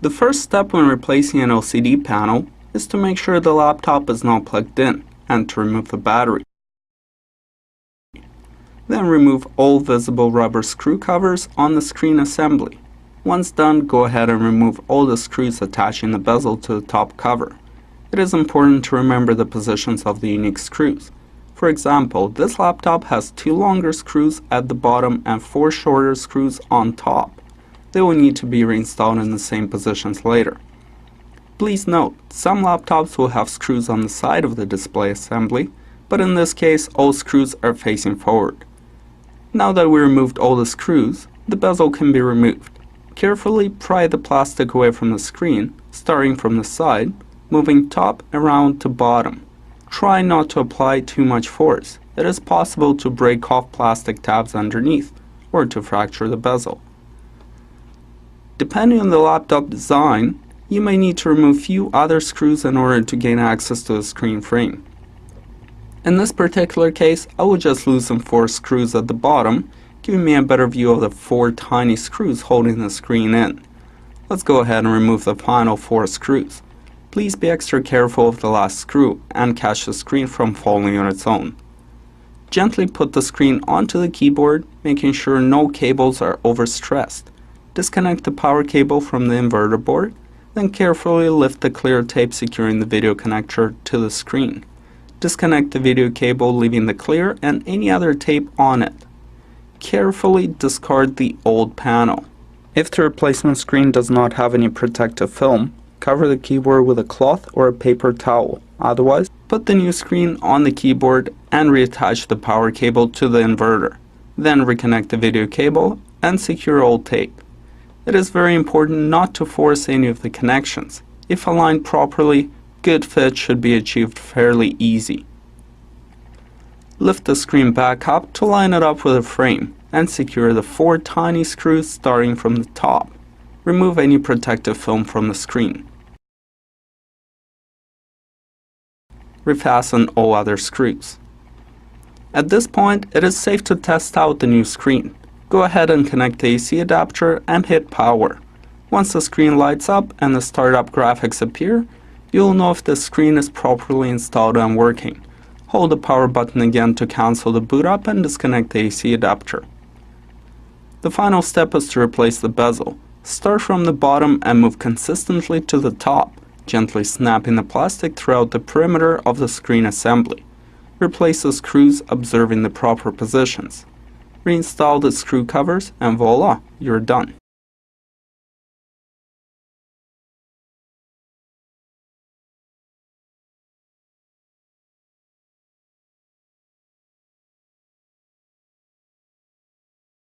The first step when replacing an LCD panel is to make sure the laptop is not plugged in and to remove the battery. Then remove all visible rubber screw covers on the screen assembly. Once done, go ahead and remove all the screws attaching the bezel to the top cover. It is important to remember the positions of the unique screws. For example, this laptop has 2 longer screws at the bottom and 4 shorter screws on top. They will need to be reinstalled in the same positions later. Please note, some laptops will have screws on the side of the display assembly, but in this case all screws are facing forward. Now that we removed all the screws, the bezel can be removed. Carefully pry the plastic away from the screen, starting from the side, moving top around to bottom. Try not to apply too much force. It is possible to break off plastic tabs underneath, or to fracture the bezel. Depending on the laptop design, you may need to remove few other screws in order to gain access to the screen frame. In this particular case, I will just loosen 4 screws at the bottom, giving me a better view of the 4 tiny screws holding the screen in. Let's go ahead and remove the final 4 screws. Please be extra careful of the last screw and catch the screen from falling on its own. Gently put the screen onto the keyboard, making sure no cables are overstressed. Disconnect the power cable from the inverter board, then carefully lift the clear tape securing the video connector to the screen. Disconnect the video cable, leaving the clear and any other tape on it. Carefully discard the old panel. If the replacement screen does not have any protective film, cover the keyboard with a cloth or a paper towel. Otherwise, put the new screen on the keyboard and reattach the power cable to the inverter. Then reconnect the video cable and secure old tape. It is very important not to force any of the connections. If aligned properly, good fit should be achieved fairly easy. Lift the screen back up to line it up with the frame and secure the 4 tiny screws starting from the top. Remove any protective film from the screen. Refasten all other screws. At this point, it is safe to test out the new screen. Go ahead and connect the AC adapter and hit power. Once the screen lights up and the startup graphics appear, you'll know if the screen is properly installed and working. Hold the power button again to cancel the boot up and disconnect the AC adapter. The final step is to replace the bezel. Start from the bottom and move consistently to the top, gently snapping the plastic throughout the perimeter of the screen assembly. Replace the screws, observing the proper positions. Reinstall the screw covers and voila, you're done.